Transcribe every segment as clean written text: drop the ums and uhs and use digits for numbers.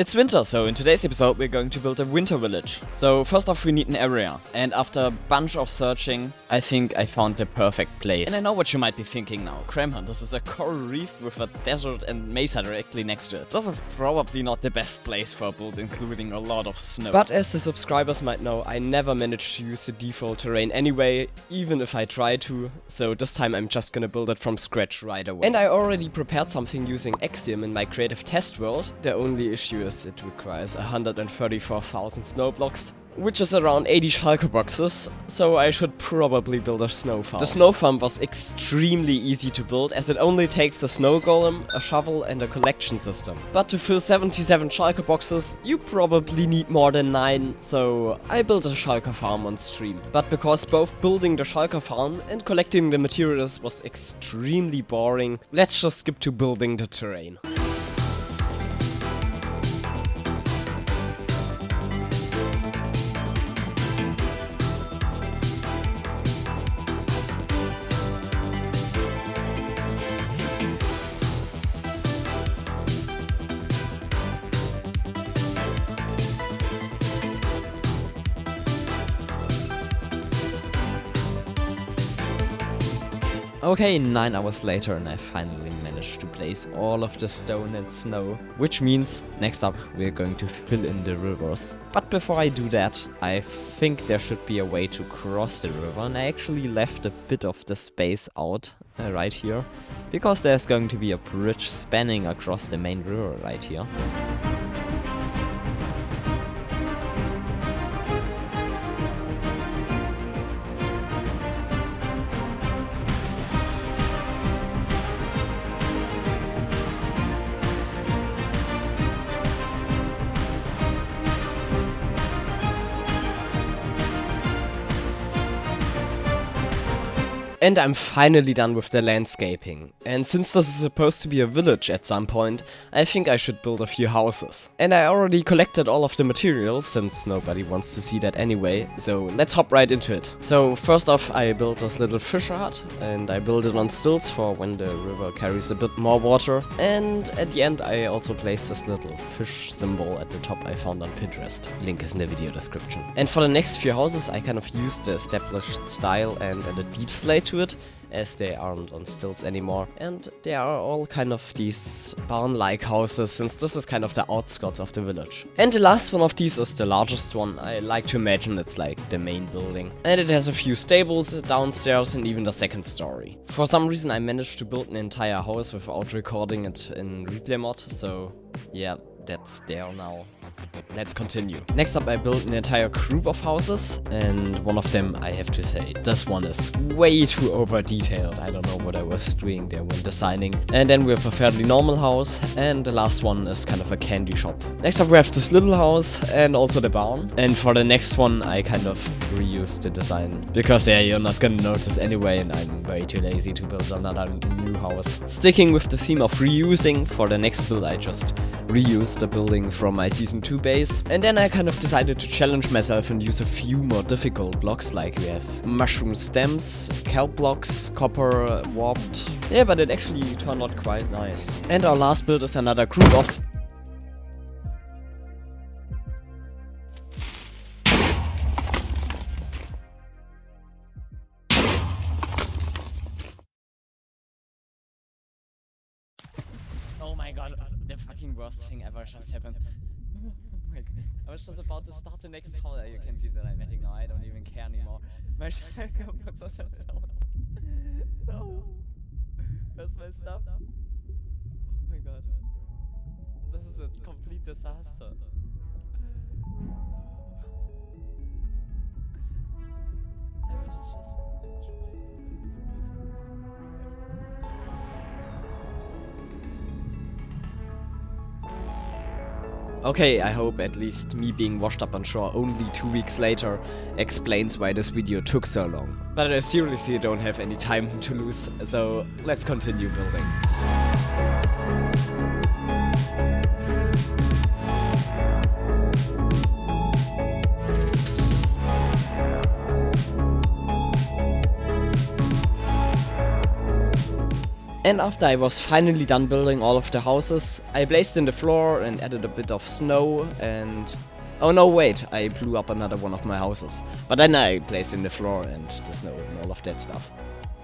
It's winter, so in today's episode we're going to build a winter village. So first off we need an area, and after a bunch of searching, I think I found the perfect place. And I know what you might be thinking now. Kramhun, this is a coral reef with a desert and mesa directly next to it. This is probably not the best place for a build, including a lot of snow. But as the subscribers might know, I never managed to use the default terrain anyway, even if I try to, so this time I'm just gonna build it from scratch right away. And I already prepared something using Axiom in my creative test world. The only issue is it requires 134,000 snow blocks, which is around 80 shulker boxes, so I should probably build a snow farm. The snow farm was extremely easy to build, as it only takes a snow golem, a shovel and a collection system. But to fill 77 shulker boxes, you probably need more than 9, so I built a shulker farm on stream. But because both building the shulker farm and collecting the materials was extremely boring, let's just skip to building the terrain. Okay, 9 hours later and I finally managed to place all of the stone and snow, which means next up we're going to fill in the rivers. But before I do that, I think there should be a way to cross the river, and I actually left a bit of the space out right here, because there's going to be a bridge spanning across the main river right here. And I'm finally done with the landscaping. And since this is supposed to be a village at some point, I think I should build a few houses. And I already collected all of the materials, since nobody wants to see that anyway, so let's hop right into it. So first off, I built this little fisher hut, and I built it on stilts for when the river carries a bit more water. And at the end I also placed this little fish symbol at the top I found on Pinterest. Link is in the video description. And for the next few houses I kind of used the established style and added deep slate to it, as they aren't on stilts anymore, and they are all kind of these barn-like houses, since this is kind of the outskirts of the village. And the last one of these is the largest one. I like to imagine it's like the main building, and it has a few stables downstairs and even the second story. For some reason I managed to build an entire house without recording it in replay mod, so yeah, that's there now. Let's continue. Next up I built an entire group of houses, and one of them, I have to say, this one is way too over detailed. I don't know what I was doing there when designing. And then we have a fairly normal house, and the last one is kind of a candy shop. Next up we have this little house and also the barn. And for the next one I kind of reused the design, because yeah, you're not gonna notice anyway, and I'm way too lazy to build another new house. Sticking with the theme of reusing, for the next build I just reused the building from my season 2 base, and then I kind of decided to challenge myself and use a few more difficult blocks, like we have mushroom stems, kelp blocks, copper, warped. Yeah, but it actually turned out quite nice. And our last build is another group of... Oh my god, the fucking worst thing ever just happened. Oh my god. I was just about to start the next haul. You can see that I'm metting now, I don't even care anymore. My shulker boxes have down. No! Where's my stuff? Oh my god. This is a complete disaster. I was just... Okay, I hope at least me being washed up on shore only 2 weeks later explains why this video took so long. But I seriously don't have any time to lose, so let's continue building. And after I was finally done building all of the houses, I blazed in the floor and added a bit of snow and... Oh no, wait, I blew up another one of my houses. But then I blazed in the floor and the snow and all of that stuff.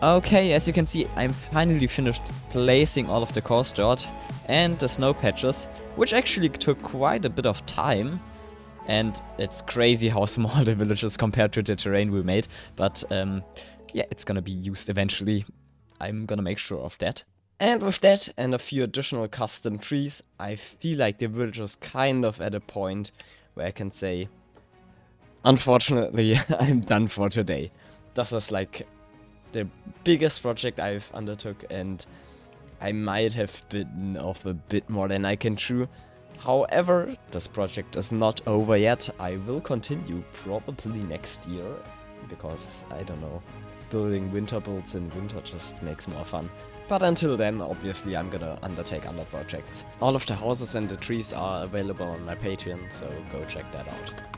Okay, as you can see, I'm finally finished placing all of the coarse dirt and the snow patches, which actually took quite a bit of time. And it's crazy how small the village is compared to the terrain we made. But yeah, it's gonna be used eventually. I'm gonna make sure of that. And with that and a few additional custom trees, I feel like the village is kind of at a point where I can say, unfortunately, I'm done for today. This is like the biggest project I've undertook, and I might have bitten off a bit more than I can chew. However, this project is not over yet. I will continue probably next year, because, I don't know, building winter builds in winter just makes more fun. But until then, obviously, I'm gonna undertake other projects. All of the houses and the trees are available on my Patreon, so go check that out.